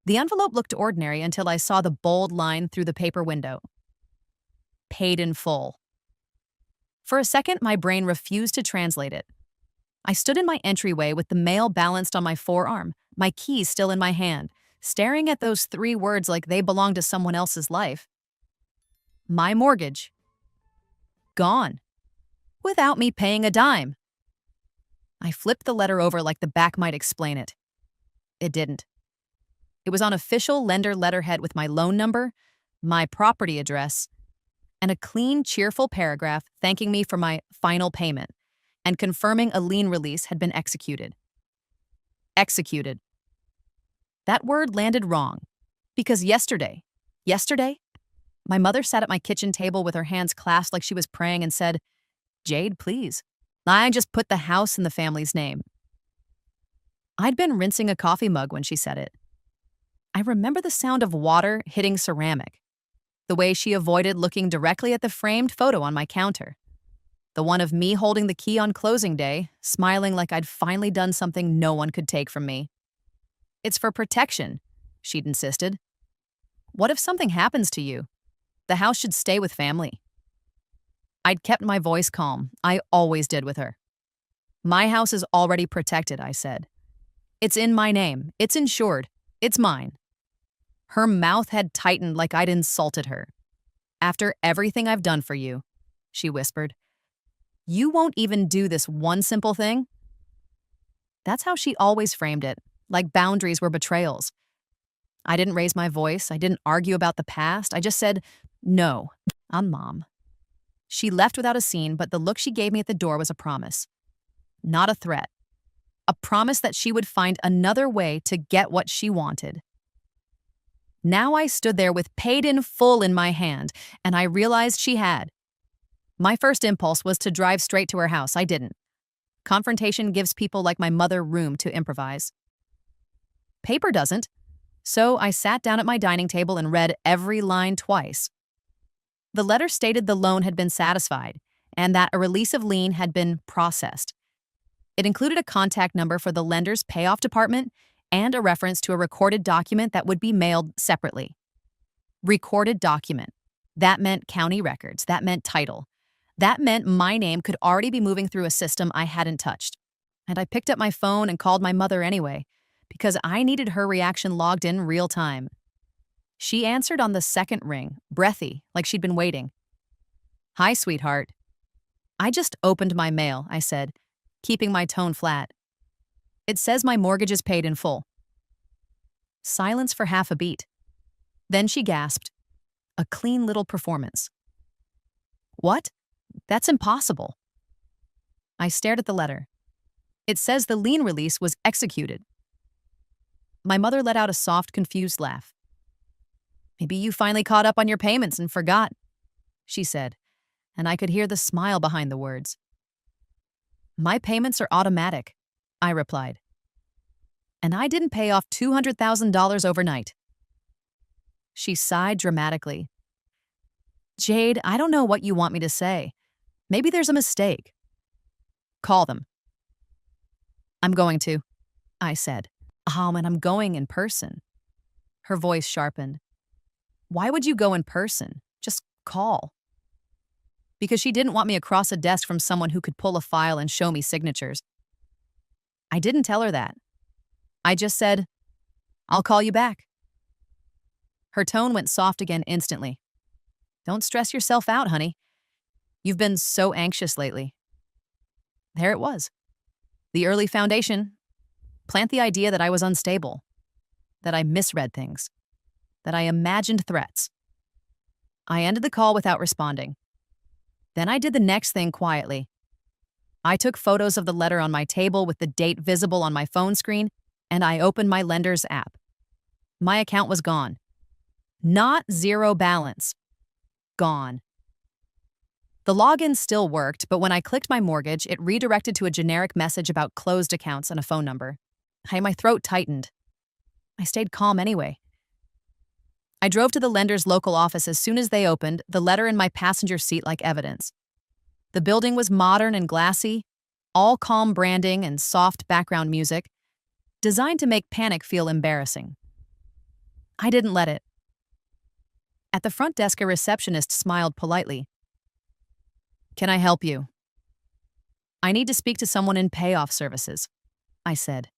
The envelope looked ordinary until I saw the bold line through the paper window. Paid in full. For a second, my brain refused to translate it. I stood in my entryway with the mail balanced on my forearm, my keys still in my hand, staring at those three words like they belonged to someone else's life. My mortgage. Gone. Without me paying a dime. I flipped the letter over like the back might explain it. It didn't. It was on official lender letterhead with my loan number, my property address, and a clean, cheerful paragraph thanking me for my final payment and confirming a lien release had been executed. Executed. That word landed wrong, because yesterday, my mother sat at my kitchen table with her hands clasped like she was praying and said, "Jade, please. I just put the house in the family's name." I'd been rinsing a coffee mug when she said it. I remember the sound of water hitting ceramic, the way she avoided looking directly at the framed photo on my counter, the one of me holding the key on closing day, smiling like I'd finally done something no one could take from me. "It's for protection," she'd insisted. "What if something happens to you? The house should stay with family." I'd kept my voice calm. I always did with her. "My house is already protected," I said. "It's in my name. It's insured. It's mine." Her mouth had tightened like I'd insulted her. "After everything I've done for you," she whispered, "you won't even do this one simple thing?" That's how she always framed it, like boundaries were betrayals. I didn't raise my voice. I didn't argue about the past. I just said, "No, I'm Mom." She left without a scene, but the look she gave me at the door was a promise. Not a threat. A promise that she would find another way to get what she wanted. Now I stood there with paid in full in my hand, and I realized she had. My first impulse was to drive straight to her house. I didn't. Confrontation gives people like my mother room to improvise. Paper doesn't. So I sat down at my dining table and read every line twice. The letter stated the loan had been satisfied and that a release of lien had been processed. It included a contact number for the lender's payoff department and a reference to a recorded document that would be mailed separately. Recorded document. That meant county records. That meant title. That meant my name could already be moving through a system I hadn't touched. And I picked up my phone and called my mother anyway, because I needed her reaction logged in real time. She answered on the second ring, breathy, like she'd been waiting. "Hi, sweetheart." "I just opened my mail," I said, keeping my tone flat. "It says my mortgage is paid in full." Silence for half a beat. Then she gasped, "A clean little performance." "What? That's impossible." I stared at the letter. "It says the lien release was executed." My mother let out a soft, confused laugh. "Maybe you finally caught up on your payments and forgot," she said, and I could hear the smile behind the words. "My payments are automatic," I replied. "And I didn't pay off $200,000 overnight." She sighed dramatically. "Jade, I don't know what you want me to say. Maybe there's a mistake." "Call them." "I'm going to," I said. And I'm going in person." Her voice sharpened. "Why would you go in person? Just call." Because she didn't want me across a desk from someone who could pull a file and show me signatures. I didn't tell her that. I just said, "I'll call you back." Her tone went soft again instantly. "Don't stress yourself out, honey. You've been so anxious lately." There it was. The early foundation. Plant the idea that I was unstable, that I misread things, that I imagined threats. I ended the call without responding. Then I did the next thing quietly. I took photos of the letter on my table with the date visible on my phone screen, and I opened my lender's app. My account was gone. Not zero balance. Gone. The login still worked, but when I clicked my mortgage, it redirected to a generic message about closed accounts and a phone number. My throat tightened. I stayed calm anyway. I drove to the lender's local office as soon as they opened, the letter in my passenger seat like evidence. The building was modern and glassy, all calm branding and soft background music, designed to make panic feel embarrassing. I didn't let it. At the front desk, a receptionist smiled politely. Can I help you? I need to speak to someone in payoff services, I said.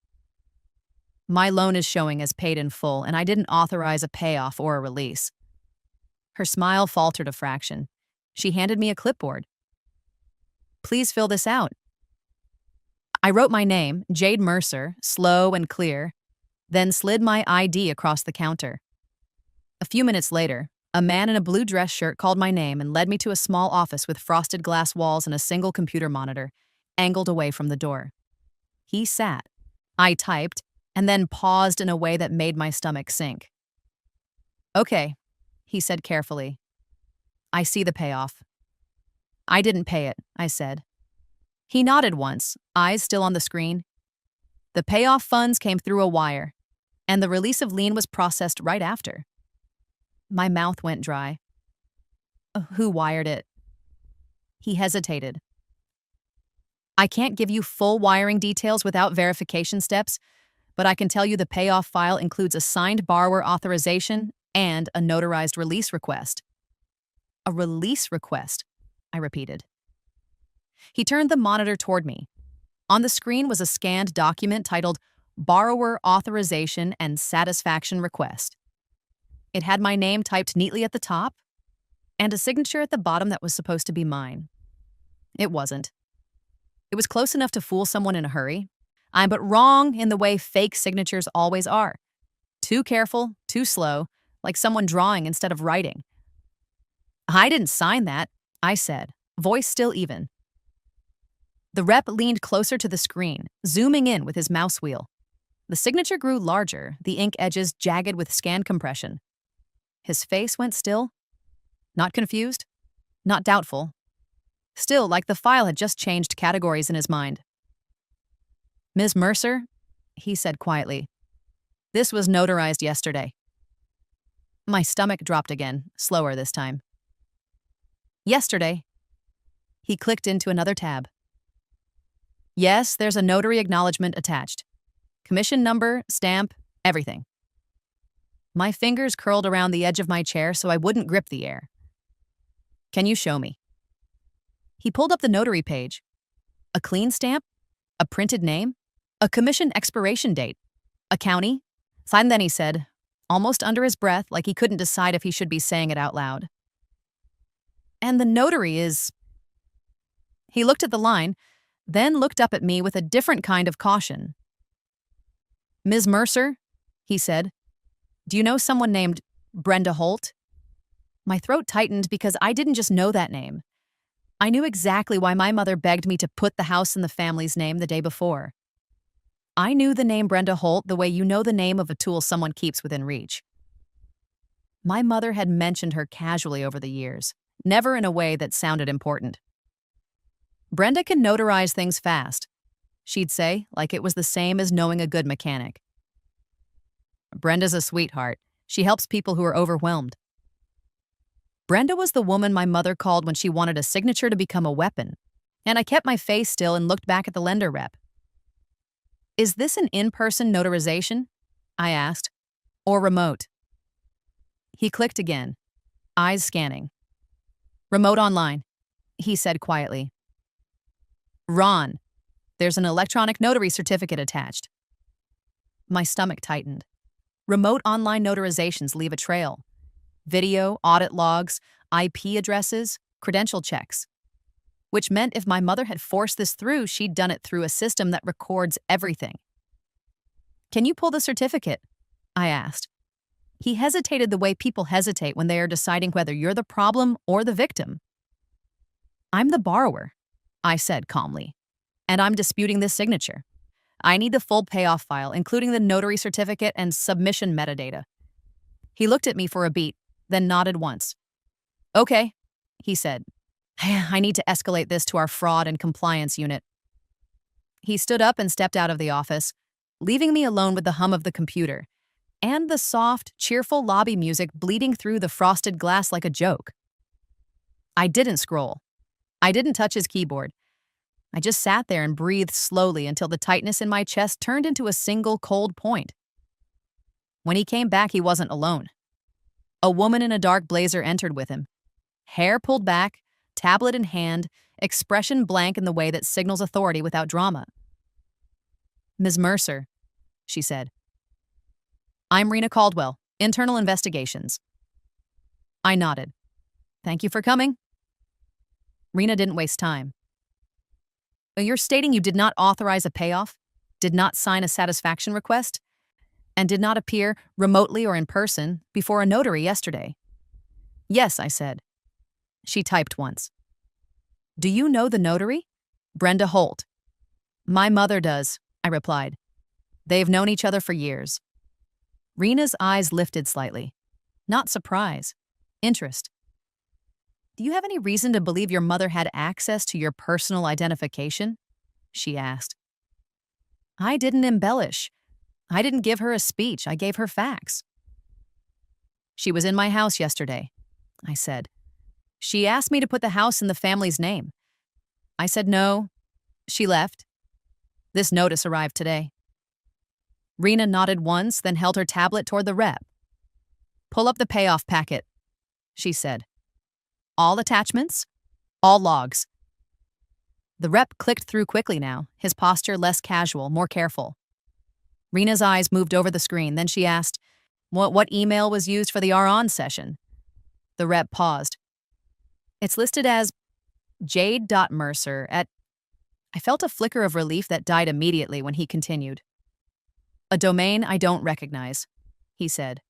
My loan is showing as paid in full, and I didn't authorize a payoff or a release. Her smile faltered a fraction. She handed me a clipboard. Please fill this out. I wrote my name, Jade Mercer, slow and clear, then slid my ID across the counter. A few minutes later, a man in a blue dress shirt called my name and led me to a small office with frosted glass walls and a single computer monitor, angled away from the door. He sat. I typed, and then paused in a way that made my stomach sink. Okay, he said carefully. I see the payoff. I didn't pay it, I said. He nodded once, eyes still on the screen. The payoff funds came through a wire, and the release of lien was processed right after. My mouth went dry. Who wired it? He hesitated. I can't give you full wiring details without verification steps, but I can tell you the payoff file includes a signed borrower authorization and a notarized release request. A release request, I repeated. He turned the monitor toward me. On the screen was a scanned document titled Borrower Authorization and Satisfaction Request. It had my name typed neatly at the top and a signature at the bottom that was supposed to be mine. It wasn't. It was close enough to fool someone in a hurry, but wrong in the way fake signatures always are. Too careful, too slow, like someone drawing instead of writing. I didn't sign that, I said, voice still even. The rep leaned closer to the screen, zooming in with his mouse wheel. The signature grew larger, the ink edges jagged with scan compression. His face went still. Not confused, not doubtful. Still, like the file had just changed categories in his mind. Ms. Mercer, he said quietly, this was notarized yesterday. My stomach dropped again, slower this time. Yesterday. He clicked into another tab. Yes, there's a notary acknowledgement attached. Commission number, stamp, everything. My fingers curled around the edge of my chair so I wouldn't grip the air. Can you show me? He pulled up the notary page. A clean stamp? A printed name? A commission expiration date? A county? Sign then, he said, almost under his breath, like he couldn't decide if he should be saying it out loud. And the notary is... He looked at the line, then looked up at me with a different kind of caution. Ms. Mercer, he said, do you know someone named Brenda Holt? My throat tightened because I didn't just know that name. I knew exactly why my mother begged me to put the house in the family's name the day before. I knew the name Brenda Holt the way you know the name of a tool someone keeps within reach. My mother had mentioned her casually over the years, never in a way that sounded important. Brenda can notarize things fast, she'd say, like it was the same as knowing a good mechanic. Brenda's a sweetheart. She helps people who are overwhelmed. Brenda was the woman my mother called when she wanted a signature to become a weapon, and I kept my face still and looked back at the lender rep. Is this an in-person notarization? I asked. Or remote? He clicked again, eyes scanning. Remote online, he said quietly. Ron, there's an electronic notary certificate attached. My stomach tightened. Remote online notarizations leave a trail. Video, audit logs, IP addresses, credential checks. Which meant if my mother had forced this through, she'd done it through a system that records everything. Can you pull the certificate? I asked. He hesitated the way people hesitate when they are deciding whether you're the problem or the victim. I'm the borrower, I said calmly, and I'm disputing this signature. I need the full payoff file, including the notary certificate and submission metadata. He looked at me for a beat, then nodded once. Okay, he said. I need to escalate this to our fraud and compliance unit. He stood up and stepped out of the office, leaving me alone with the hum of the computer and the soft, cheerful lobby music bleeding through the frosted glass like a joke. I didn't scroll. I didn't touch his keyboard. I just sat there and breathed slowly until the tightness in my chest turned into a single cold point. When he came back, he wasn't alone. A woman in a dark blazer entered with him. Hair pulled back, tablet in hand, expression blank in the way that signals authority without drama. "Ms. Mercer," she said. "I'm Rena Caldwell, Internal Investigations." I nodded. "Thank you for coming." Rena didn't waste time. "You're stating you did not authorize a payoff, did not sign a satisfaction request, and did not appear, remotely or in person, before a notary yesterday." "Yes," I said. She typed once. "Do you know the notary?" "Brenda Holt." "My mother does," I replied. "They've known each other for years." Rena's eyes lifted slightly. Not surprise. Interest. "Do you have any reason to believe your mother had access to your personal identification?" she asked. I didn't embellish. I didn't give her a speech. I gave her facts. "She was in my house yesterday," I said. "She asked me to put the house in the family's name. I said no. She left. This notice arrived today." Rena nodded once, then held her tablet toward the rep. "Pull up the payoff packet," she said. "All attachments, all logs." The rep clicked through quickly now, his posture less casual, more careful. Rena's eyes moved over the screen, then she asked, What email was used for the R-On session?" The rep paused. "It's listed as jade.mercer at..." I felt a flicker of relief that died immediately when he continued. "A domain I don't recognize," he said.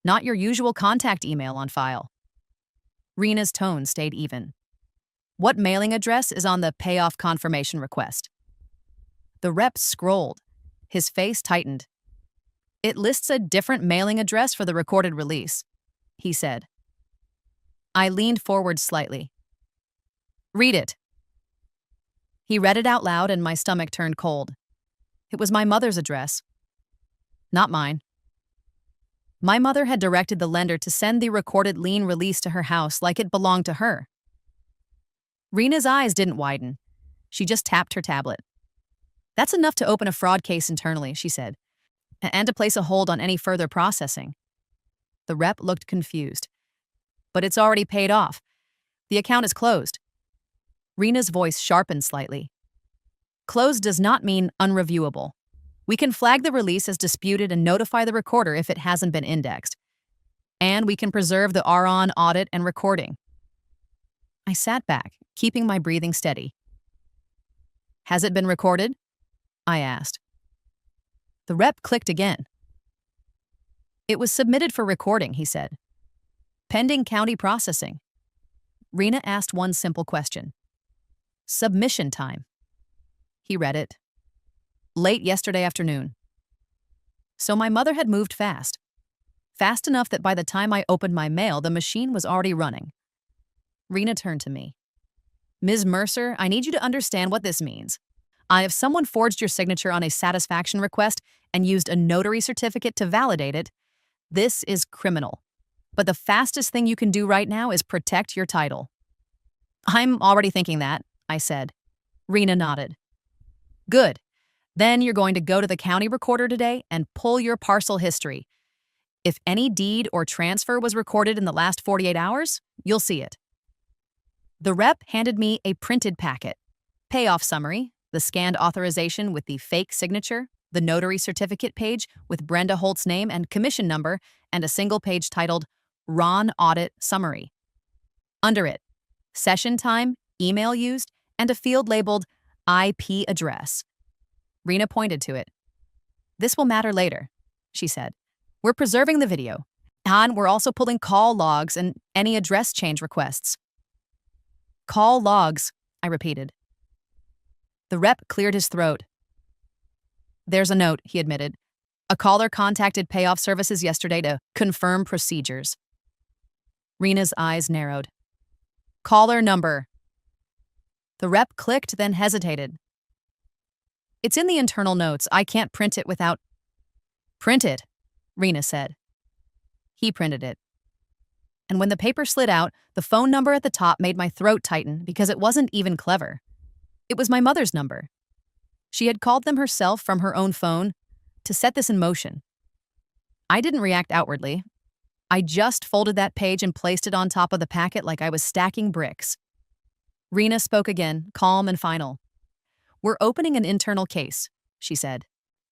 "Not your usual contact email on file." Rena's tone stayed even. "What mailing address is on the payoff confirmation request?" The rep scrolled. His face tightened. "It lists a different mailing address for the recorded release," he said. I leaned forward slightly. "Read it." He read it out loud and my stomach turned cold. It was my mother's address. Not mine. My mother had directed the lender to send the recorded lien release to her house like it belonged to her. Rena's eyes didn't widen. She just tapped her tablet. "That's enough to open a fraud case internally," she said, "and to place a hold on any further processing." The rep looked confused. "But it's already paid off. The account is closed." Rena's voice sharpened slightly. "Closed does not mean unreviewable. We can flag the release as disputed and notify the recorder if it hasn't been indexed. And we can preserve the R-On audit and recording." I sat back, keeping my breathing steady. "Has it been recorded?" I asked. The rep clicked again. "It was submitted for recording," he said. "Pending county processing." Rena asked one simple question. "Submission time." He read it. "Late yesterday afternoon." So my mother had moved fast. Fast enough that by the time I opened my mail, the machine was already running. Rena turned to me. "Ms. Mercer, I need you to understand what this means. If someone forged your signature on a satisfaction request and used a notary certificate to validate it, this is criminal. But the fastest thing you can do right now is protect your title." "I'm already thinking that," I said. Rena nodded. "Good. Then you're going to go to the county recorder today and pull your parcel history. If any deed or transfer was recorded in the last 48 hours, you'll see it." The rep handed me a printed packet. Payoff summary, the scanned authorization with the fake signature, the notary certificate page with Brenda Holt's name and commission number, and a single page titled R-On Audit Summary. Under it, session time, email used, and a field labeled IP address. Rena pointed to it. "This will matter later," she said. "We're preserving the video, and we're also pulling call logs and any address change requests." "Call logs," I repeated. The rep cleared his throat. "There's a note," he admitted. "A caller contacted payoff services yesterday to confirm procedures." Rena's eyes narrowed. "Caller number." The rep clicked, then hesitated. "It's in the internal notes. I can't print it without..." "Print it," Rena said. He printed it. And when the paper slid out, the phone number at the top made my throat tighten because it wasn't even clever. It was my mother's number. She had called them herself from her own phone to set this in motion. I didn't react outwardly. I just folded that page and placed it on top of the packet like I was stacking bricks. Rena spoke again, calm and final. "We're opening an internal case," she said.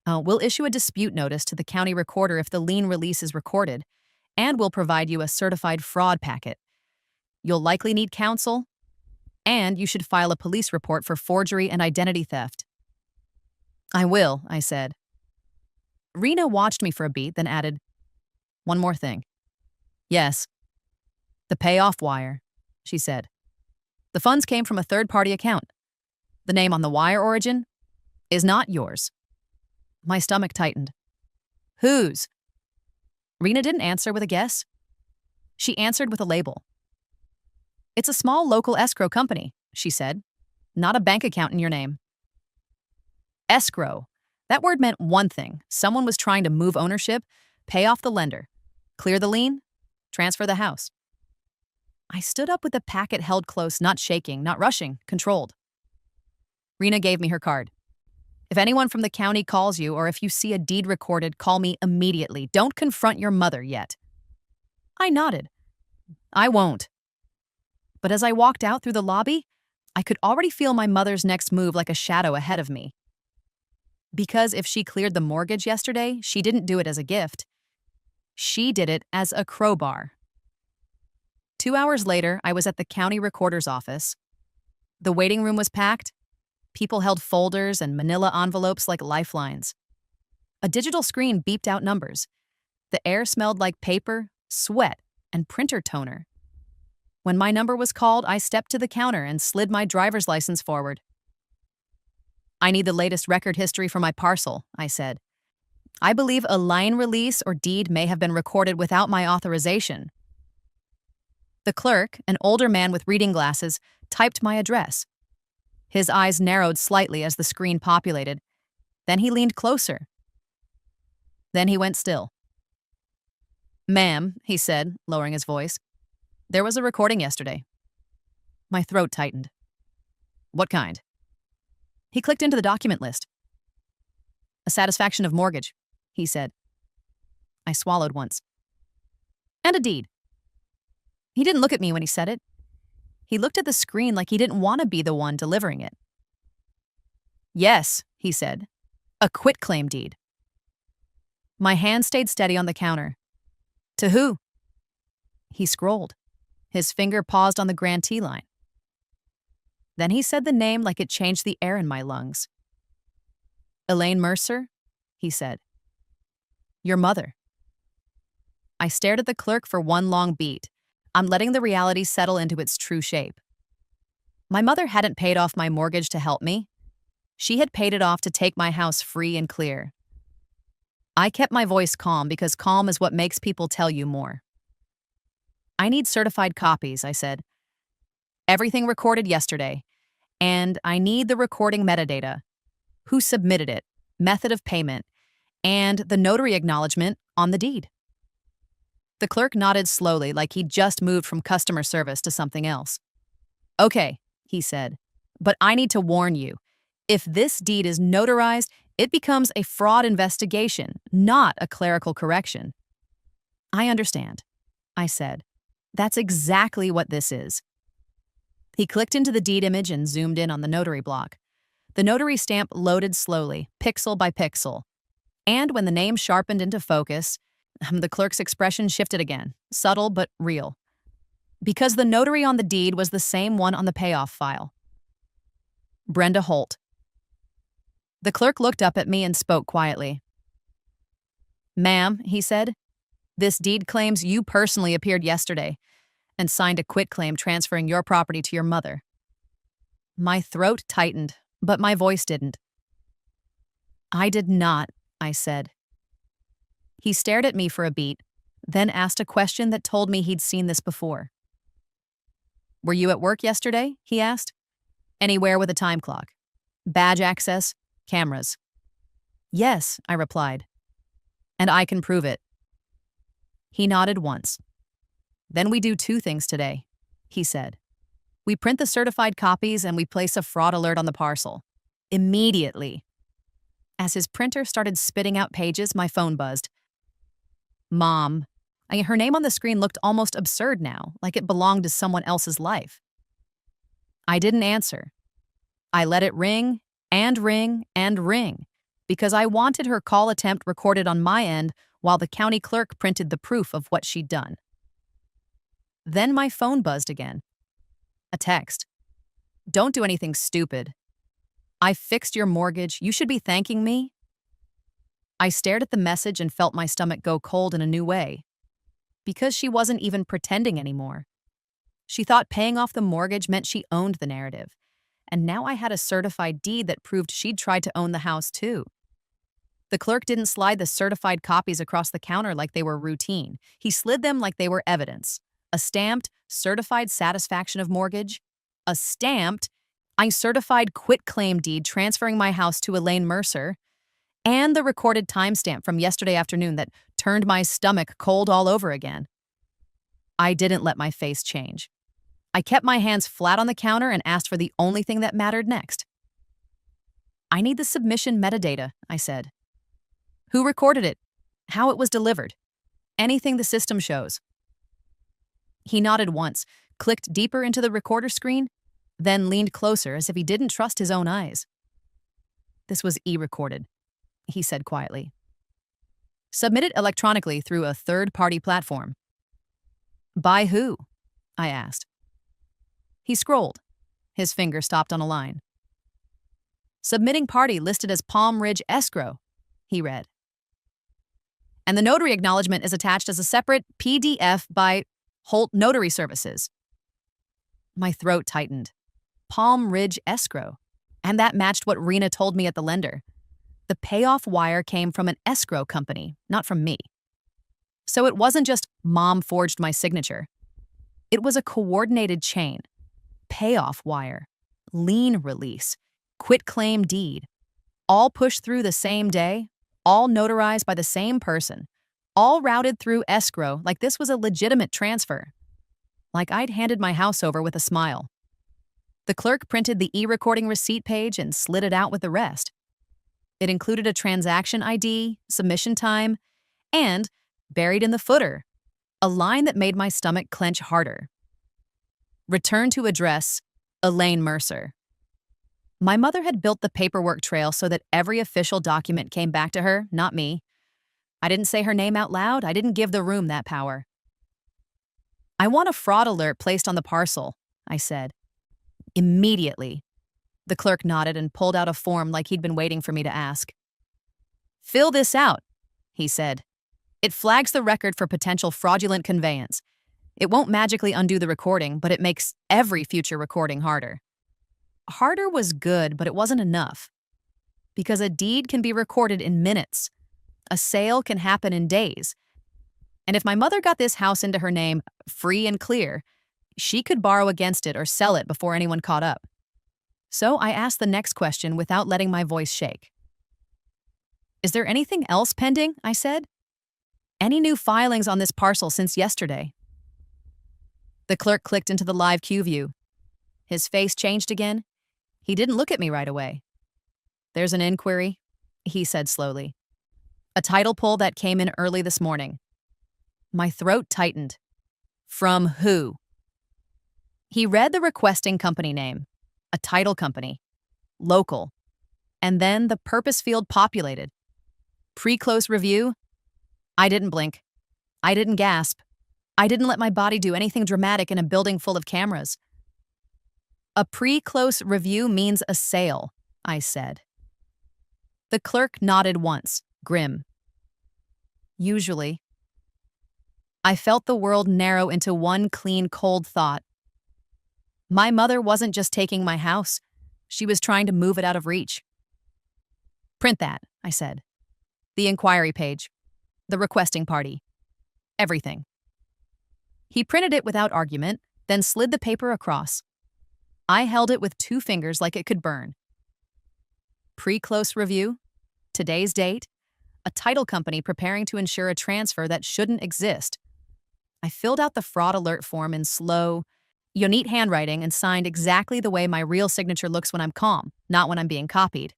"We'll issue a dispute notice to the county recorder if the lien release is recorded, and we'll provide you a certified fraud packet. You'll likely need counsel, and you should file a police report for forgery and identity theft." "I will," I said. Rena watched me for a beat, then added, "One more thing." "Yes." "The payoff wire," she said. "The funds came from a third-party account. The name on the wire origin is not yours." My stomach tightened. "Whose?" Rena didn't answer with a guess. She answered with a label. "It's a small local escrow company," she said. "Not a bank account in your name." Escrow. That word meant one thing. Someone was trying to move ownership, pay off the lender, clear the lien, transfer the house. I stood up with the packet held close, not shaking, not rushing, controlled. Rena gave me her card. "If anyone from the county calls you or if you see a deed recorded, call me immediately. Don't confront your mother yet." I nodded. "I won't." But as I walked out through the lobby, I could already feel my mother's next move like a shadow ahead of me. Because if she cleared the mortgage yesterday, she didn't do it as a gift. She did it as a crowbar. 2 hours later, I was at the county recorder's office. The waiting room was packed. People held folders and manila envelopes like lifelines. A digital screen beeped out numbers. The air smelled like paper, sweat, and printer toner. When my number was called, I stepped to the counter and slid my driver's license forward. "I need the latest record history for my parcel," I said. "I believe a line release or deed may have been recorded without my authorization." The clerk, an older man with reading glasses, typed my address. His eyes narrowed slightly as the screen populated. Then he leaned closer. Then he went still. "Ma'am," he said, lowering his voice, "there was a recording yesterday." My throat tightened. "What kind?" He clicked into the document list. "A satisfaction of mortgage," he said. I swallowed once. "And a deed." He didn't look at me when he said it. He looked at the screen like he didn't want to be the one delivering it. "Yes," he said. "A quitclaim deed." My hand stayed steady on the counter. "To who?" He scrolled. His finger paused on the grantee line. Then he said the name like it changed the air in my lungs. "Elaine Mercer," he said. "Your mother." I stared at the clerk for one long beat. I'm letting the reality settle into its true shape. My mother hadn't paid off my mortgage to help me. She had paid it off to take my house free and clear. I kept my voice calm because calm is what makes people tell you more. "I need certified copies," I said. "Everything recorded yesterday. And I need the recording metadata. Who submitted it, method of payment, and the notary acknowledgement on the deed." The clerk nodded slowly like he'd just moved from customer service to something else. "Okay," he said, "but I need to warn you. If this deed is notarized, it becomes a fraud investigation, not a clerical correction." "I understand," I said. "That's exactly what this is." He clicked into the deed image and zoomed in on the notary block. The notary stamp loaded slowly, pixel by pixel. And when the name sharpened into focus, the clerk's expression shifted again, subtle but real. Because the notary on the deed was the same one on the payoff file. Brenda Holt. The clerk looked up at me and spoke quietly. "Ma'am," he said, "this deed claims you personally appeared yesterday and signed a quitclaim transferring your property to your mother." My throat tightened, but my voice didn't. "I did not," I said. He stared at me for a beat, then asked a question that told me he'd seen this before. "Were you at work yesterday?" he asked. "Anywhere with a time clock? Badge access? Cameras?" "Yes," I replied. "And I can prove it." He nodded once. "Then we do two things today," he said. "We print the certified copies and we place a fraud alert on the parcel. Immediately." As his printer started spitting out pages, my phone buzzed. Mom. Her name on the screen looked almost absurd now, like it belonged to someone else's life. I didn't answer. I let it ring and ring and ring because I wanted her call attempt recorded on my end while the county clerk printed the proof of what she'd done. Then my phone buzzed again. A text. Don't do anything stupid. I fixed your mortgage. You should be thanking me. I stared at the message and felt my stomach go cold in a new way. Because she wasn't even pretending anymore. She thought paying off the mortgage meant she owned the narrative. And now I had a certified deed that proved she'd tried to own the house too. The clerk didn't slide the certified copies across the counter like they were routine. He slid them like they were evidence. A stamped, certified satisfaction of mortgage. A stamped, certified quitclaim deed transferring my house to Elaine Mercer. And the recorded timestamp from yesterday afternoon that turned my stomach cold all over again. I didn't let my face change. I kept my hands flat on the counter and asked for the only thing that mattered next. I need the submission metadata, I said. Who recorded it? How it was delivered? Anything the system shows. He nodded once, clicked deeper into the recorder screen, then leaned closer as if he didn't trust his own eyes. This was e-recorded, he said quietly. Submitted electronically through a third-party platform. By who? I asked. He scrolled. His finger stopped on a line. Submitting party listed as Palm Ridge Escrow, he read. And the notary acknowledgement is attached as a separate PDF by Holt Notary Services. My throat tightened. Palm Ridge Escrow. And that matched what Rena told me at the lender. The payoff wire came from an escrow company, not from me. So it wasn't just Mom forged my signature. It was a coordinated chain. Payoff wire, lien release, quitclaim deed, all pushed through the same day, all notarized by the same person, all routed through escrow like this was a legitimate transfer. Like I'd handed my house over with a smile. The clerk printed the e-recording receipt page and slid it out with the rest. It included a transaction ID, submission time, and, buried in the footer, a line that made my stomach clench harder. Return to address, Elaine Mercer. My mother had built the paperwork trail so that every official document came back to her, not me. I didn't say her name out loud. I didn't give the room that power. I want a fraud alert placed on the parcel, I said. Immediately. The clerk nodded and pulled out a form like he'd been waiting for me to ask. Fill this out, he said. It flags the record for potential fraudulent conveyance. It won't magically undo the recording, but it makes every future recording harder. Harder was good, but it wasn't enough. Because a deed can be recorded in minutes. A sale can happen in days. And if my mother got this house into her name free and clear, she could borrow against it or sell it before anyone caught up. So I asked the next question without letting my voice shake. Is there anything else pending? I said. Any new filings on this parcel since yesterday? The clerk clicked into the live queue view. His face changed again. He didn't look at me right away. There's an inquiry, he said slowly. A title pull that came in early this morning. My throat tightened. From who? He read the requesting company name, a title company, local, and then the purpose field populated. Pre-close review? I didn't blink. I didn't gasp. I didn't let my body do anything dramatic in a building full of cameras. A pre-close review means a sale, I said. The clerk nodded once, grim. Usually. I felt the world narrow into one clean, cold thought. My mother wasn't just taking my house. She was trying to move it out of reach. Print that, I said. The inquiry page. The requesting party. Everything. He printed it without argument, then slid the paper across. I held it with 2 fingers like it could burn. Pre-close review, today's date, a title company preparing to ensure a transfer that shouldn't exist. I filled out the fraud alert form in slow, neat handwriting and signed exactly the way my real signature looks when I'm calm, not when I'm being copied.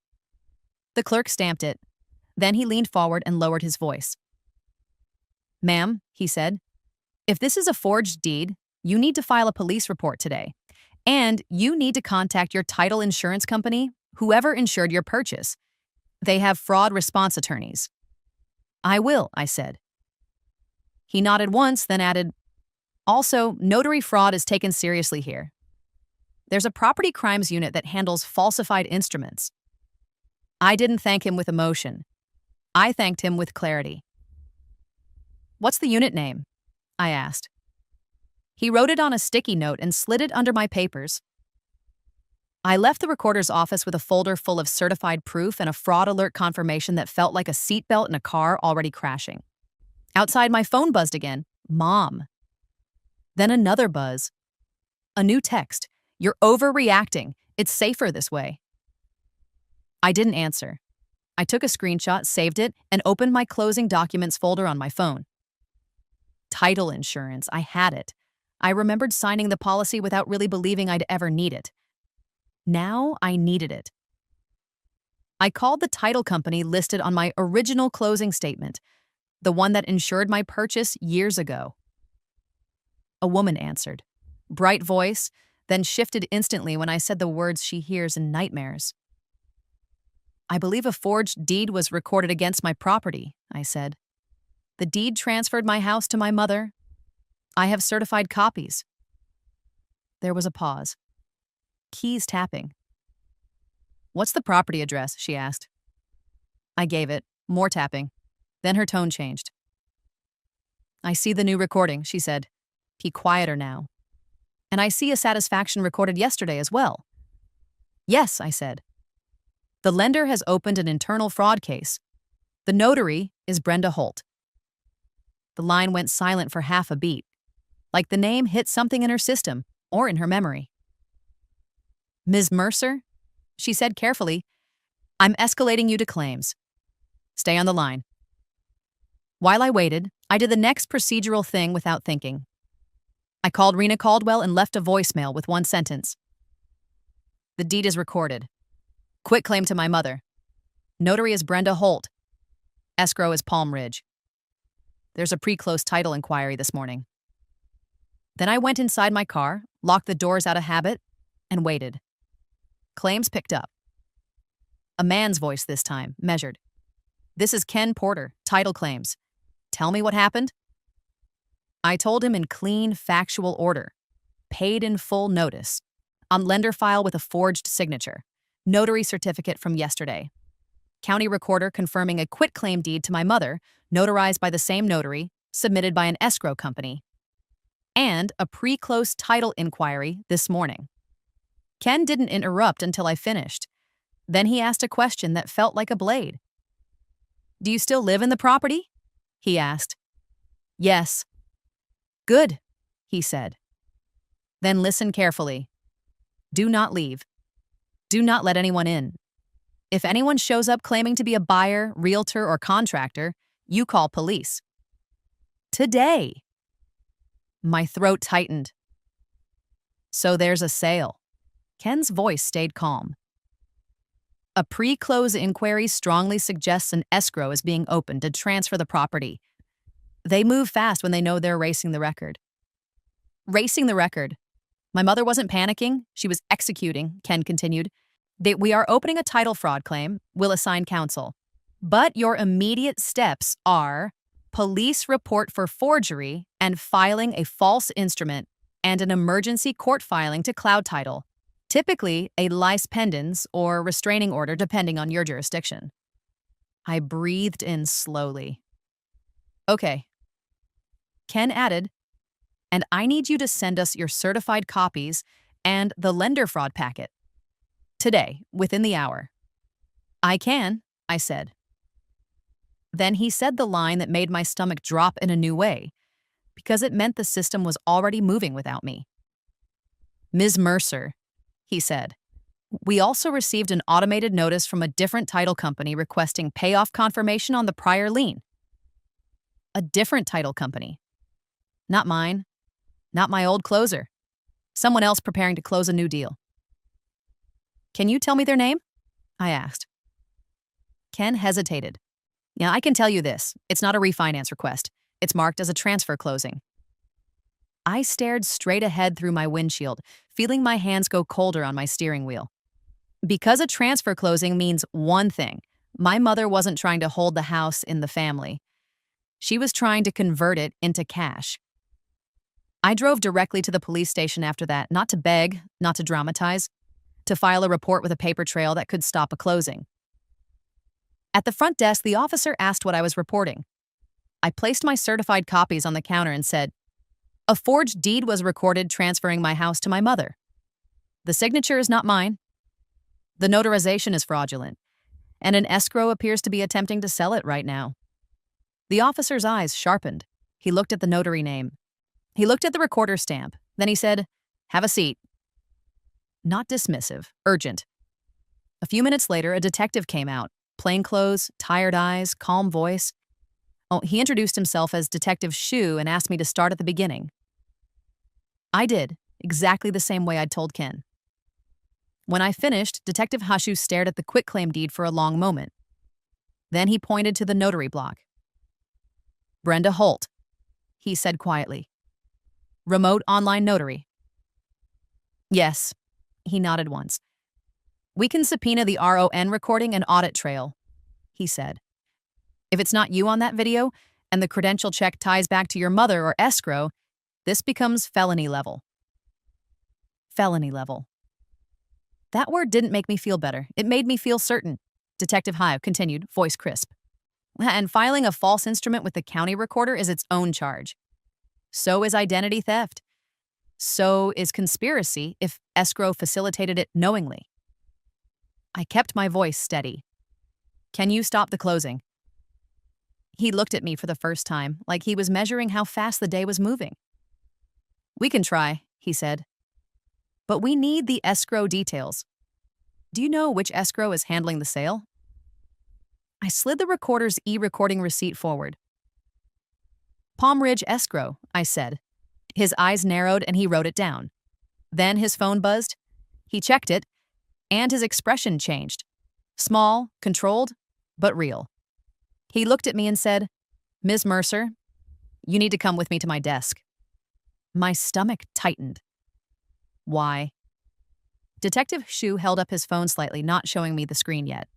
The clerk stamped it. Then he leaned forward and lowered his voice. Ma'am, he said, if this is a forged deed, you need to file a police report today. And you need to contact your title insurance company, whoever insured your purchase. They have fraud response attorneys. I will, I said. He nodded once, then added, also, notary fraud is taken seriously here. There's a property crimes unit that handles falsified instruments. I didn't thank him with emotion. I thanked him with clarity. What's the unit name? I asked. He wrote it on a sticky note and slid it under my papers. I left the recorder's office with a folder full of certified proof and a fraud alert confirmation that felt like a seatbelt in a car already crashing. Outside, my phone buzzed again. Mom. Then another buzz. A new text. You're overreacting. It's safer this way. I didn't answer. I took a screenshot, saved it, and opened my closing documents folder on my phone. Title insurance. I had it. I remembered signing the policy without really believing I'd ever need it. Now I needed it. I called the title company listed on my original closing statement, the one that insured my purchase years ago. A woman answered. Bright voice, then shifted instantly when I said the words she hears in nightmares. I believe a forged deed was recorded against my property, I said. The deed transferred my house to my mother. I have certified copies. There was a pause. Keys tapping. What's the property address? She asked. I gave it. More tapping. Then her tone changed. I see the new recording, she said. Be quieter now. And I see a satisfaction recorded yesterday as well. Yes, I said. The lender has opened an internal fraud case. The notary is Brenda Holt. The line went silent for half a beat, like the name hit something in her system or in her memory. Ms. Mercer, she said carefully, I'm escalating you to claims. Stay on the line. While I waited, I did the next procedural thing without thinking. I called Rena Caldwell and left a voicemail with one sentence. The deed is recorded. Quit claim to my mother. Notary is Brenda Holt. Escrow is Palm Ridge. There's a pre-close title inquiry this morning. Then I went inside my car, locked the doors out of habit, and waited. Claims picked up. A man's voice this time, measured. This is Ken Porter, title claims. Tell me what happened? I told him in clean, factual order. Paid in full notice. On lender file with a forged signature. Notary certificate from yesterday. County recorder confirming a quitclaim deed to my mother, notarized by the same notary, submitted by an escrow company. And a pre-close title inquiry this morning. Ken didn't interrupt until I finished. Then he asked a question that felt like a blade. Do you still live in the property? He asked. Yes. Good, he said. Then listen carefully. Do not leave. Do not let anyone in. If anyone shows up claiming to be a buyer, realtor, or contractor, you call police. Today. My throat tightened. So there's a sale. Ken's voice stayed calm. A pre-close inquiry strongly suggests an escrow is being opened to transfer the property. They move fast when they know they're racing the record. Racing the record. My mother wasn't panicking. She was executing, Ken continued. We are opening a title fraud claim. We'll assign counsel. But your immediate steps are police report for forgery and filing a false instrument and an emergency court filing to Cloud Title. Typically, a lice pendens or restraining order depending on your jurisdiction. I breathed in slowly. Okay. Ken added, and I need you to send us your certified copies and the lender fraud packet. Today, within the hour. I can, I said. Then he said the line that made my stomach drop in a new way, because it meant the system was already moving without me. Ms. Mercer, he said. We also received an automated notice from a different title company requesting payoff confirmation on the prior lien. A different title company. Not mine. Not my old closer. Someone else preparing to close a new deal. Can you tell me their name? I asked. Ken hesitated. Yeah, I can tell you this. It's not a refinance request. It's marked as a transfer closing. I stared straight ahead through my windshield, feeling my hands go colder on my steering wheel. Because a transfer closing means one thing. My mother wasn't trying to hold the house in the family. She was trying to convert it into cash. I drove directly to the police station after that, not to beg, not to dramatize, to file a report with a paper trail that could stop a closing. At the front desk, the officer asked what I was reporting. I placed my certified copies on the counter and said, "A forged deed was recorded transferring my house to my mother. The signature is not mine. The notarization is fraudulent, and an escrow appears to be attempting to sell it right now." The officer's eyes sharpened. He looked at the notary name. He looked at the recorder stamp. Then he said, "Have a seat." Not dismissive, urgent. A few minutes later, a detective came out. Plain clothes, tired eyes, calm voice. Oh, he introduced himself as Detective Shu and asked me to start at the beginning. I did, exactly the same way I'd told Ken. When I finished, Detective Hashu stared at the quitclaim deed for a long moment. Then he pointed to the notary block. "Brenda Holt," he said quietly. "Remote online notary." "Yes," he nodded once. "We can subpoena the RON recording and audit trail," he said. "If it's not you on that video, and the credential check ties back to your mother or escrow, this becomes felony level." Felony level. That word didn't make me feel better. It made me feel certain. Detective Hyde continued, voice crisp. "And filing a false instrument with the county recorder is its own charge. So is identity theft. So is conspiracy if escrow facilitated it knowingly." I kept my voice steady. "Can you stop the closing?" He looked at me for the first time, like he was measuring how fast the day was moving. "We can try," he said. "But we need the escrow details. Do you know which escrow is handling the sale?" I slid the recorder's e-recording receipt forward. "Palm Ridge Escrow," I said. His eyes narrowed and he wrote it down. Then his phone buzzed. He checked it, and his expression changed. Small, controlled, but real. He looked at me and said, "Ms. Mercer, you need to come with me to my desk." My stomach tightened. "Why?" Detective Shu held up his phone slightly, not showing me the screen yet.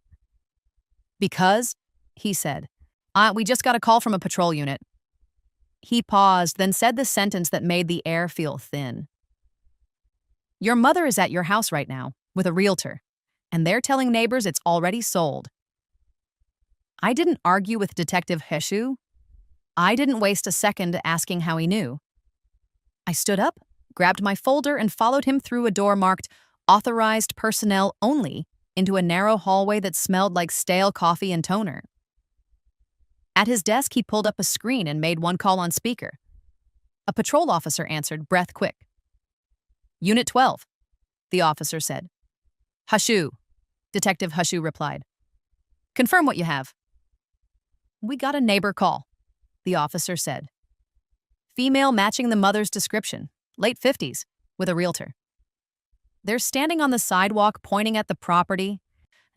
"Because," he said, "we just got a call from a patrol unit." He paused, then said the sentence that made the air feel thin. "Your mother is at your house right now, with a realtor, and they're telling neighbors it's already sold." I didn't argue with Detective Heshu. I didn't waste a second asking how he knew. I stood up, grabbed my folder, and followed him through a door marked "Authorized Personnel Only" into a narrow hallway that smelled like stale coffee and toner. At his desk, he pulled up a screen and made one call on speaker. A patrol officer answered, breath quick. "Unit 12, the officer said. "Hashu," Detective Hashu replied. "Confirm what you have." "We got a neighbor call," the officer said. "Female matching the mother's description, late 50s, with a realtor. They're standing on the sidewalk pointing at the property,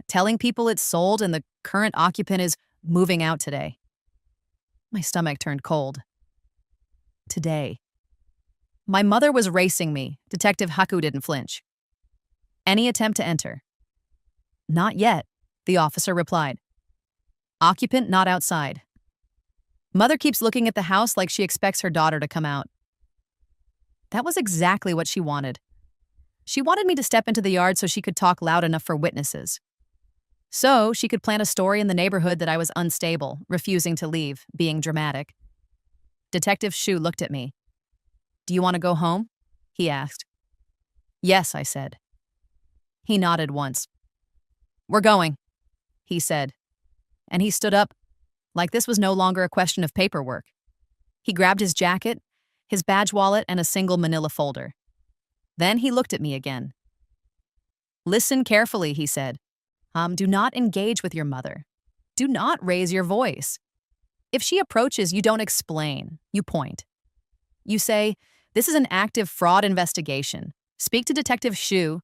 telling people it's sold and the current occupant is moving out today." My stomach turned cold. Today. My mother was racing me. Detective Haku didn't flinch. "Any attempt to enter?" "Not yet," the officer replied. "Occupant not outside. Mother keeps looking at the house like she expects her daughter to come out." That was exactly what she wanted. She wanted me to step into the yard so she could talk loud enough for witnesses. So she could plant a story in the neighborhood that I was unstable, refusing to leave, being dramatic. Detective Shu looked at me. "Do you want to go home?" he asked. "Yes," I said. He nodded once. "We're going," he said. And he stood up, like this was no longer a question of paperwork. He grabbed his jacket, his badge wallet, and a single manila folder. Then he looked at me again. "Listen carefully," he said. Do not engage with your mother. Do not raise your voice. If she approaches, you don't explain. You point. You say, 'This is an active fraud investigation. Speak to Detective Shu.'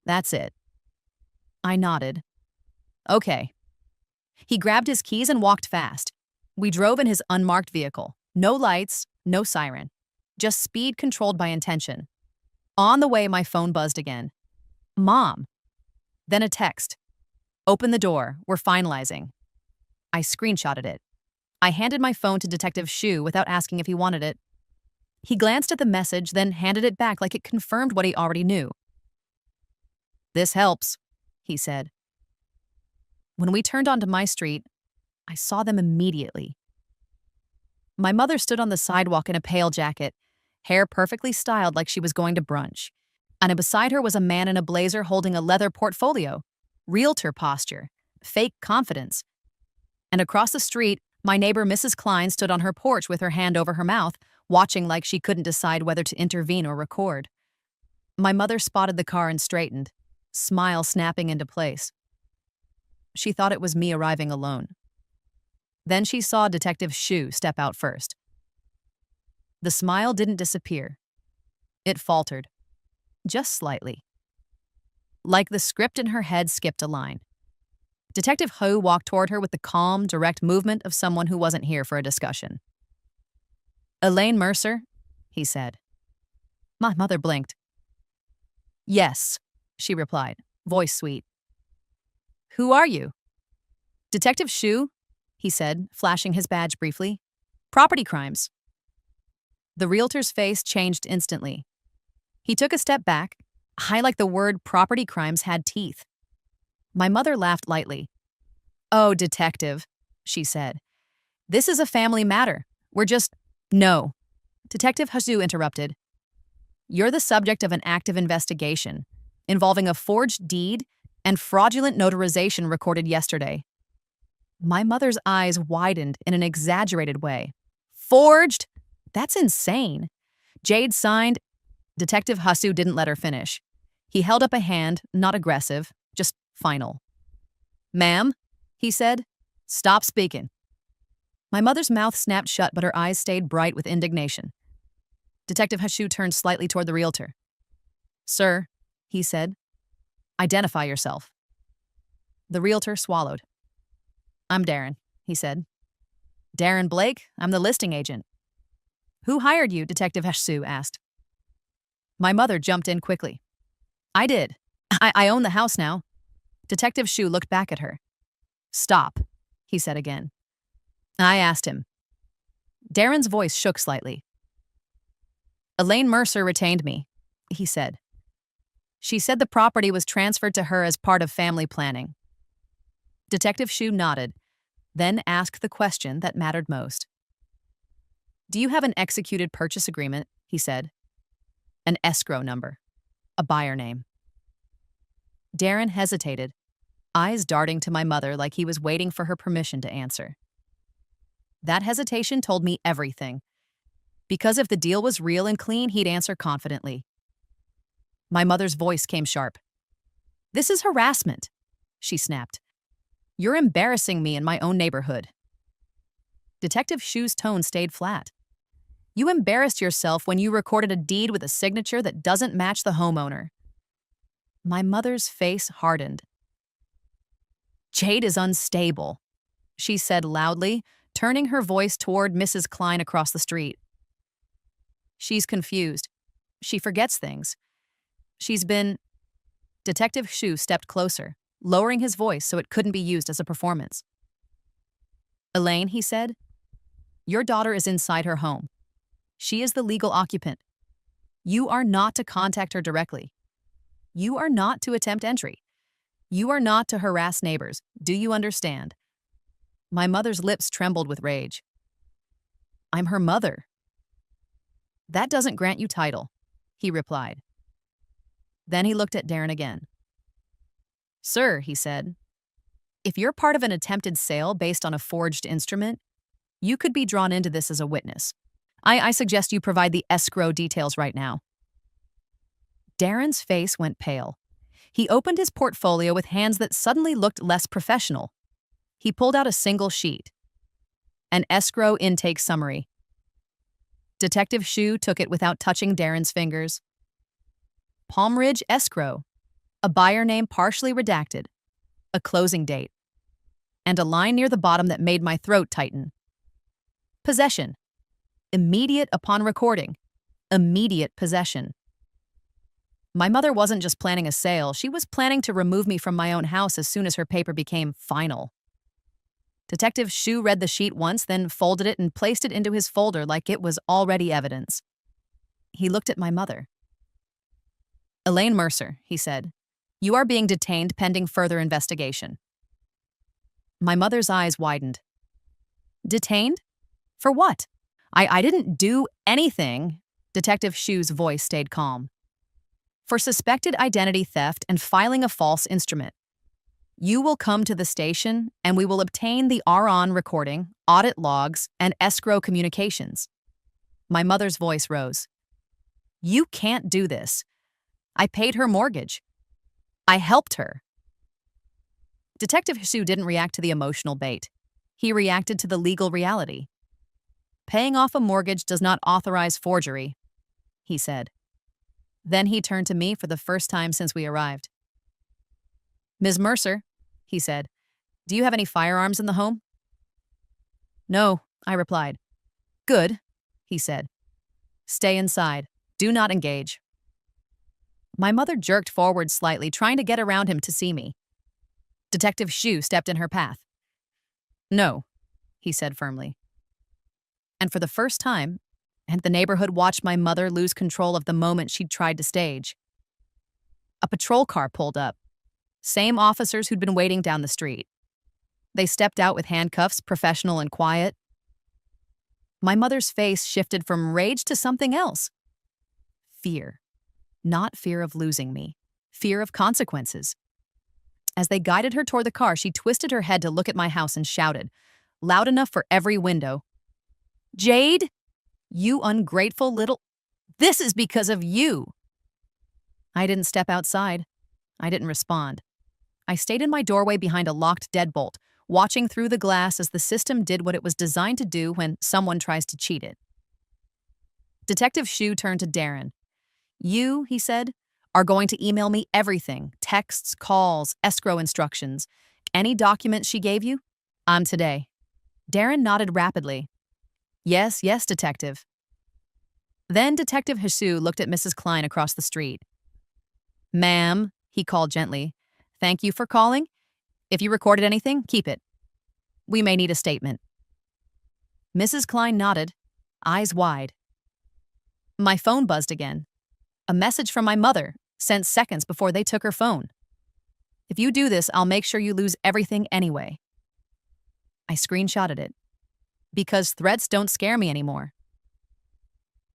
That's it." I nodded. "Okay." He grabbed his keys and walked fast. We drove in his unmarked vehicle. No lights, no siren. Just speed controlled by intention. On the way, my phone buzzed again. Mom. Then a text. Open the door. We're finalizing. I screenshotted it. I handed my phone to Detective Shu without asking if he wanted it. He glanced at the message, then handed it back like it confirmed what he already knew. This helps, he said. When we turned onto my street, I saw them immediately. My mother stood on the sidewalk in a pale jacket, hair perfectly styled like she was going to brunch. And beside her was a man in a blazer holding a leather portfolio, realtor posture, fake confidence. And across the street, my neighbor Mrs. Klein stood on her porch with her hand over her mouth, watching like she couldn't decide whether to intervene or record. My mother spotted the car and straightened, smile snapping into place. She thought it was me arriving alone. Then she saw Detective Shu step out first. The smile didn't disappear. It faltered, just slightly. Like the script in her head skipped a line. Detective Hu walked toward her with the calm, direct movement of someone who wasn't here for a discussion. Elaine Mercer, he said. My mother blinked. Yes, she replied, voice sweet. Who are you? Detective Shu, he said, flashing his badge briefly. Property crimes. The realtor's face changed instantly. He took a step back, high like the word property crimes had teeth. My mother laughed lightly. Oh, detective, she said. This is a family matter. We're just… No. Detective Hazu interrupted. You're the subject of an active investigation involving a forged deed and fraudulent notarization recorded yesterday. My mother's eyes widened in an exaggerated way. Forged? That's insane. Jade signed… Detective Hasu didn't let her finish. He held up a hand, not aggressive, just final. Ma'am, he said, stop speaking. My mother's mouth snapped shut, but her eyes stayed bright with indignation. Detective Hashu turned slightly toward the realtor. Sir, he said, identify yourself. The realtor swallowed. I'm Darren, he said. Darren Blake, I'm the listing agent. Who hired you? Detective Hashu asked. My mother jumped in quickly. I did. I own the house now. Detective Shu looked back at her. Stop, he said again. I asked him. Darren's voice shook slightly. Elaine Mercer retained me, he said. She said the property was transferred to her as part of family planning. Detective Shu nodded, then asked the question that mattered most. Do you have an executed purchase agreement? He said. An escrow number. A buyer name. Darren hesitated, eyes darting to my mother like he was waiting for her permission to answer. That hesitation told me everything. Because if the deal was real and clean, he'd answer confidently. My mother's voice came sharp. This is harassment, she snapped. You're embarrassing me in my own neighborhood. Detective Shu's tone stayed flat. You embarrassed yourself when you recorded a deed with a signature that doesn't match the homeowner. My mother's face hardened. Jade is unstable, she said loudly, turning her voice toward Mrs. Klein across the street. She's confused. She forgets things. She's been… Detective Shu stepped closer, lowering his voice so it couldn't be used as a performance. Elaine, he said, your daughter is inside her home. She is the legal occupant. You are not to contact her directly. You are not to attempt entry. You are not to harass neighbors. Do you understand? My mother's lips trembled with rage. I'm her mother. That doesn't grant you title, he replied. Then he looked at Darren again. Sir, he said, if you're part of an attempted sale based on a forged instrument, you could be drawn into this as a witness. I suggest you provide the escrow details right now. Darren's face went pale. He opened his portfolio with hands that suddenly looked less professional. He pulled out a single sheet. An escrow intake summary. Detective Shu took it without touching Darren's fingers. Palm Ridge Escrow. A buyer name partially redacted. A closing date. And a line near the bottom that made my throat tighten. Possession. Immediate upon recording. Immediate possession. My mother wasn't just planning a sale, she was planning to remove me from my own house as soon as her paper became final. Detective Shu read the sheet once, then folded it and placed it into his folder like it was already evidence. He looked at my mother. "Elaine Mercer," he said, "you are being detained pending further investigation." My mother's eyes widened. Detained? For what? I didn't do anything. Detective Shu's voice stayed calm. For suspected identity theft and filing a false instrument. You will come to the station and we will obtain the RON recording, audit logs, and escrow communications. My mother's voice rose. You can't do this. I paid her mortgage. I helped her. Detective Shu didn't react to the emotional bait. He reacted to the legal reality. Paying off a mortgage does not authorize forgery, he said. Then he turned to me for the first time since we arrived. Ms. Mercer, he said, do you have any firearms in the home? No, I replied. Good, he said. Stay inside. Do not engage. My mother jerked forward slightly, trying to get around him to see me. Detective Shu stepped in her path. No, he said firmly. And for the first time, the neighborhood watched my mother lose control of the moment she'd tried to stage. A patrol car pulled up. Same officers who'd been waiting down the street. They stepped out with handcuffs, professional and quiet. My mother's face shifted from rage to something else. Fear. Not fear of losing me. Fear of consequences. As they guided her toward the car, she twisted her head to look at my house and shouted, loud enough for every window, Jade, you ungrateful little... This is because of you. I didn't step outside. I didn't respond. I stayed in my doorway behind a locked deadbolt, watching through the glass as the system did what it was designed to do when someone tries to cheat it. Detective Shu turned to Darren. You, he said, are going to email me everything, texts, calls, escrow instructions. Any documents she gave you? Today. Darren nodded rapidly. Yes, Detective. Then Detective Hisu looked at Mrs. Klein across the street. Ma'am, he called gently, thank you for calling. If you recorded anything, keep it. We may need a statement. Mrs. Klein nodded, eyes wide. My phone buzzed again. A message from my mother, sent seconds before they took her phone. If you do this, I'll make sure you lose everything anyway. I screenshotted it. Because threats don't scare me anymore.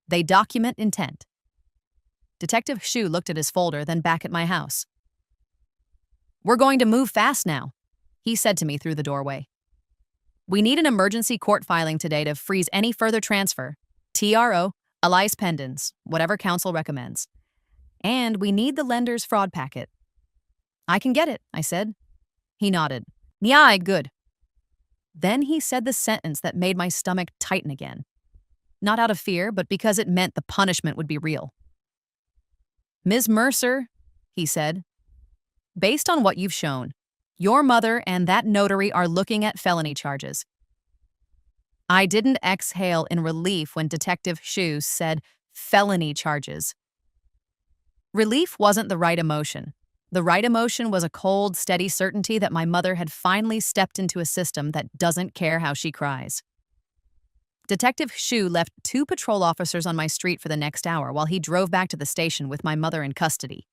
They document intent. Detective Shu looked at his folder, then back at my house. We're going to move fast now, he said to me through the doorway. We need an emergency court filing today to freeze any further transfer. TRO, Elias Pendens, whatever counsel recommends. And we need the lender's fraud packet. I can get it, I said. He nodded. Yeah, good. Then he said the sentence that made my stomach tighten again. Not out of fear, but because it meant the punishment would be real. Ms. Mercer, he said, based on what you've shown, your mother and that notary are looking at felony charges. I didn't exhale in relief when Detective Shu said felony charges. Relief wasn't the right emotion. The right emotion was a cold, steady certainty that my mother had finally stepped into a system that doesn't care how she cries. Detective Shu left 2 patrol officers on my street for the next hour while he drove back to the station with my mother in custody.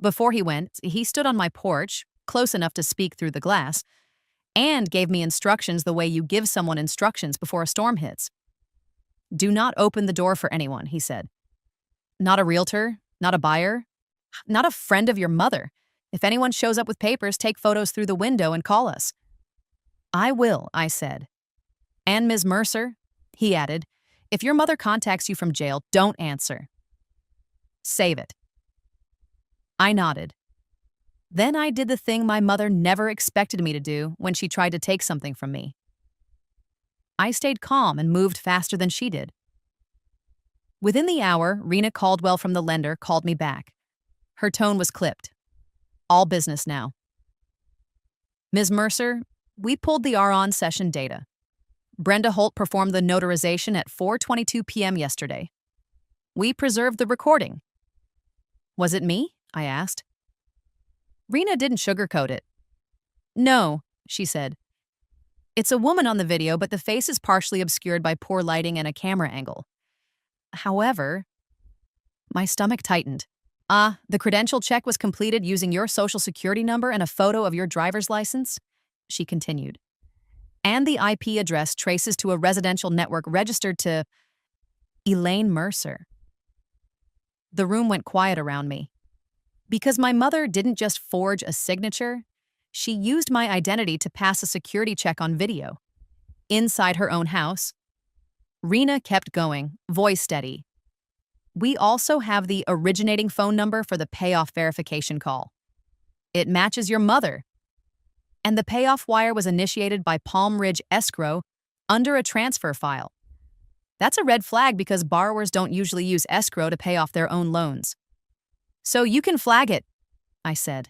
Before he went, he stood on my porch, close enough to speak through the glass, and gave me instructions the way you give someone instructions before a storm hits. Do not open the door for anyone, he said. Not a realtor, not a buyer, not a friend of your mother. If anyone shows up with papers, take photos through the window and call us. I will, I said. And Ms. Mercer, he added, if your mother contacts you from jail, don't answer. Save it. I nodded. Then I did the thing my mother never expected me to do when she tried to take something from me. I stayed calm and moved faster than she did. Within the hour, Rena Caldwell from the lender called me back. Her tone was clipped. All business now. Ms. Mercer, we pulled the RON session data. Brenda Holt performed the notarization at 4:22 p.m. yesterday. We preserved the recording. Was it me? I asked. Rena didn't sugarcoat it. No, she said. It's a woman on the video, but the face is partially obscured by poor lighting and a camera angle. However, my stomach tightened. The credential check was completed using your social security number and a photo of your driver's license, she continued. And the IP address traces to a residential network registered to Elaine Mercer. The room went quiet around me. Because my mother didn't just forge a signature, she used my identity to pass a security check on video. Inside her own house, Rena kept going, voice steady. We also have the originating phone number for the payoff verification call. It matches your mother. And the payoff wire was initiated by Palm Ridge Escrow under a transfer file. That's a red flag because borrowers don't usually use escrow to pay off their own loans. So you can flag it, I said.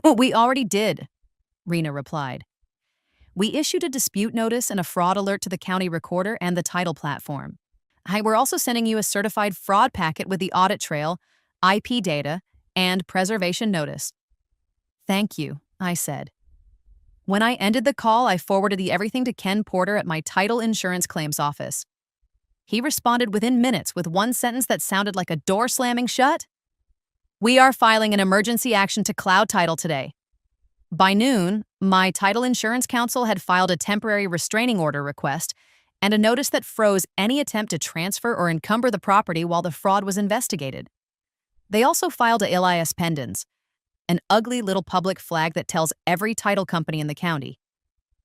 We already did, Rena replied. We issued a dispute notice and a fraud alert to the county recorder and the title platform. We're also sending you a certified fraud packet with the audit trail, IP data, and preservation notice. Thank you, I said. When I ended the call, I forwarded everything to Ken Porter at my title insurance claims office. He responded within minutes with one sentence that sounded like a door slamming shut. We are filing an emergency action to Cloud Title today. By noon, my title insurance counsel had filed a temporary restraining order request and a notice that froze any attempt to transfer or encumber the property while the fraud was investigated. They also filed a Elias pendens, an ugly little public flag that tells every title company in the county.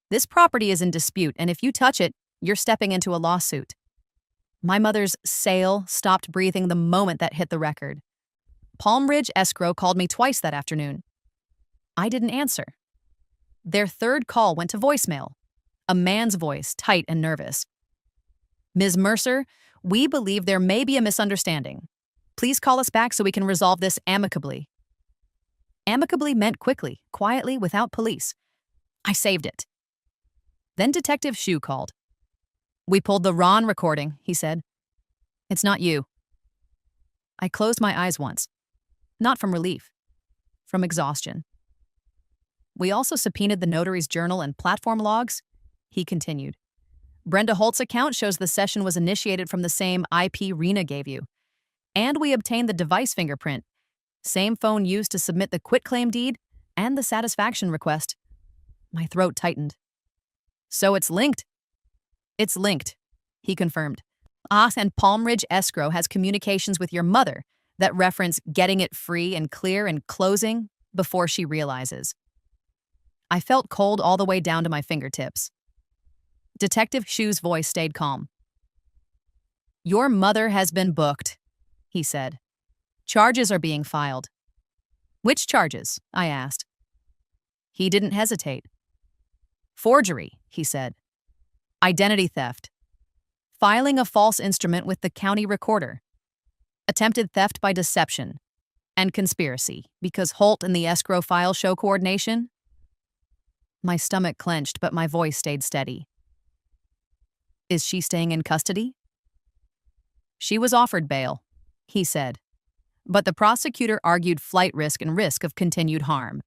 This property is in dispute, and if you touch it, you're stepping into a lawsuit. My mother's sale stopped breathing the moment that hit the record. Palm Ridge Escrow called me twice that afternoon. I didn't answer. Their third call went to voicemail, a man's voice, tight and nervous. Ms. Mercer, we believe there may be a misunderstanding. Please call us back so we can resolve this amicably. Amicably meant quickly, quietly, without police. I saved it. Then Detective Shue called. We pulled the Ron recording, he said. It's not you. I closed my eyes once. Not from relief, from exhaustion. We also subpoenaed the notary's journal and platform logs, he continued. Brenda Holt's account shows the session was initiated from the same IP Rena gave you. And we obtained the device fingerprint, same phone used to submit the quitclaim deed and the satisfaction request. My throat tightened. So it's linked. It's linked, he confirmed. And Palm Ridge Escrow has communications with your mother that reference getting it free and clear and closing before she realizes. I felt cold all the way down to my fingertips. Detective Shue's voice stayed calm. Your mother has been booked, he said. Charges are being filed. Which charges? I asked. He didn't hesitate. Forgery, he said. Identity theft. Filing a false instrument with the county recorder. Attempted theft by deception. And conspiracy, because Holt and the escrow file show coordination. My stomach clenched, but my voice stayed steady. Is she staying in custody? She was offered bail, he said. But the prosecutor argued flight risk and risk of continued harm.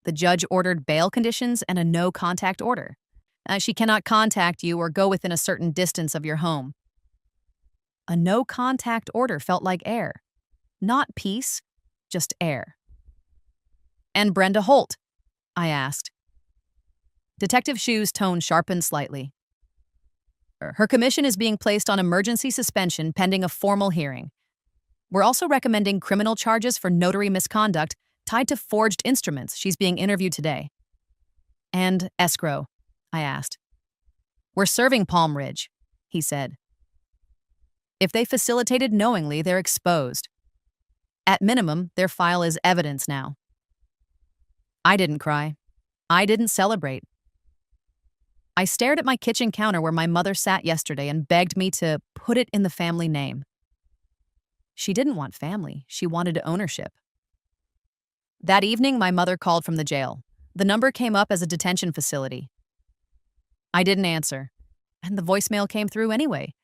The judge ordered bail conditions and a no-contact order. She cannot contact you or go within a certain distance of your home. A no-contact order felt like air. Not peace, just air. And Brenda Holt? I asked. Detective Shue's tone sharpened slightly. Her commission is being placed on emergency suspension pending a formal hearing. We're also recommending criminal charges for notary misconduct tied to forged instruments. She's being interviewed today. And escrow, I asked. We're serving Palm Ridge, he said. If they facilitated knowingly, they're exposed. At minimum, their file is evidence now. I didn't cry. I didn't celebrate. I stared at my kitchen counter where my mother sat yesterday and begged me to put it in the family name. She didn't want family. She wanted ownership. That evening, my mother called from the jail. The number came up as a detention facility. I didn't answer, and the voicemail came through anyway.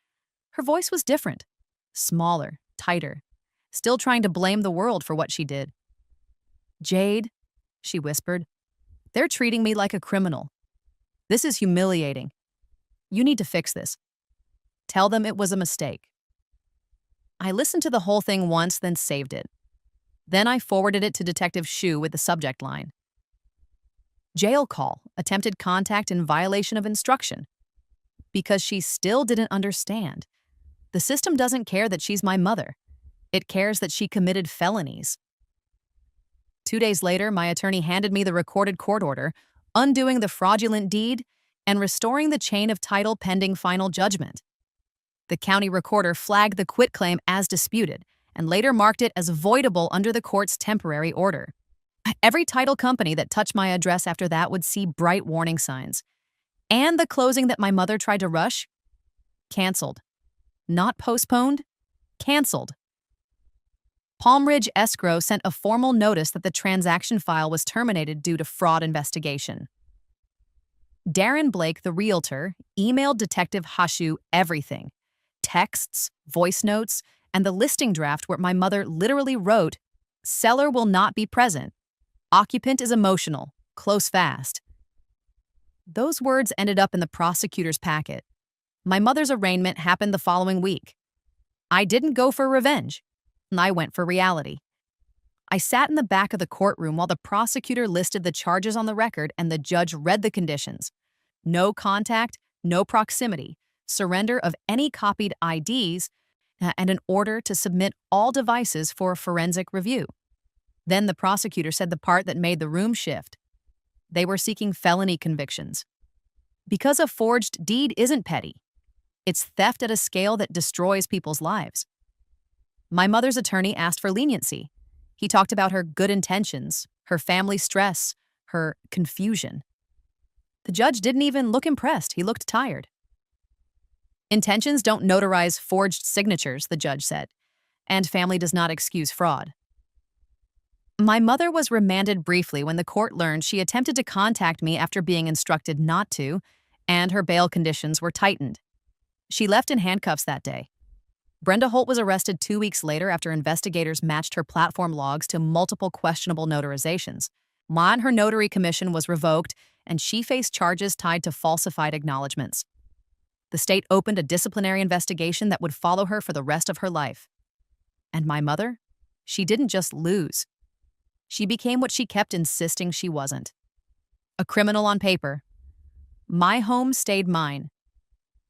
Her voice was different, smaller, tighter, still trying to blame the world for what she did. "Jade," she whispered, "they're treating me like a criminal. This is humiliating. You need to fix this. Tell them it was a mistake." I listened to the whole thing once, then saved it. Then I forwarded it to Detective Shu with the subject line: "Jail call, attempted contact in violation of instruction." Because she still didn't understand. The system doesn't care that she's my mother. It cares that she committed felonies. 2 days later, my attorney handed me the recorded court order, undoing the fraudulent deed and restoring the chain of title pending final judgment. The county recorder flagged the quitclaim as disputed and later marked it as voidable under the court's temporary order. Every title company that touched my address after that would see bright warning signs. And the closing that my mother tried to rush? Canceled. Not postponed? Canceled. Palm Ridge Escrow sent a formal notice that the transaction file was terminated due to fraud investigation. Darren Blake, the realtor, emailed Detective Hashu everything: texts, voice notes, and the listing draft where my mother literally wrote, "Seller will not be present. Occupant is emotional. Close fast." Those words ended up in the prosecutor's packet. My mother's arraignment happened the following week. I didn't go for revenge. I went for reality. I sat in the back of the courtroom while the prosecutor listed the charges on the record and the judge read the conditions: no contact, no proximity, surrender of any copied IDs, and an order to submit all devices for a forensic review. Then the prosecutor said the part that made the room shift. They were seeking felony convictions. Because a forged deed isn't petty. It's theft at a scale that destroys people's lives. My mother's attorney asked for leniency. He talked about her good intentions, her family stress, her confusion. The judge didn't even look impressed. He looked tired. Intentions don't notarize forged signatures, the judge said, and family does not excuse fraud. My mother was remanded briefly when the court learned she attempted to contact me after being instructed not to, and her bail conditions were tightened. She left in handcuffs that day. Brenda Holt was arrested 2 weeks later after investigators matched her platform logs to multiple questionable notarizations. Her notary commission was revoked, and she faced charges tied to falsified acknowledgments. The state opened a disciplinary investigation that would follow her for the rest of her life. And my mother? She didn't just lose. She became what she kept insisting she wasn't. A criminal on paper. My home stayed mine.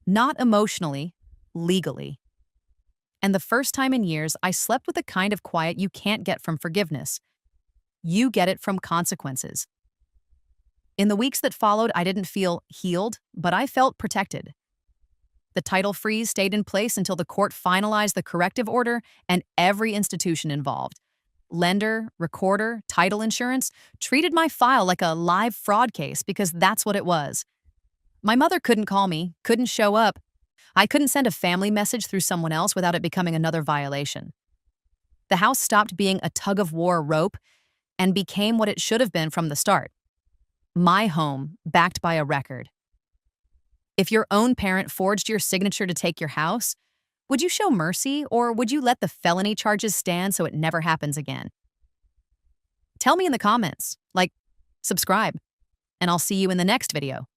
Not emotionally, legally. And the first time in years, I slept with the kind of quiet you can't get from forgiveness. You get it from consequences. In the weeks that followed, I didn't feel healed, but I felt protected. The title freeze stayed in place until the court finalized the corrective order, and every institution involved, lender, recorder, title insurance, treated my file like a live fraud case because that's what it was. My mother couldn't call me, couldn't show up. I couldn't send a family message through someone else without it becoming another violation. The house stopped being a tug-of-war rope and became what it should have been from the start. My home, backed by a record. If your own parent forged your signature to take your house, would you show mercy or would you let the felony charges stand so it never happens again? Tell me in the comments, subscribe, and I'll see you in the next video.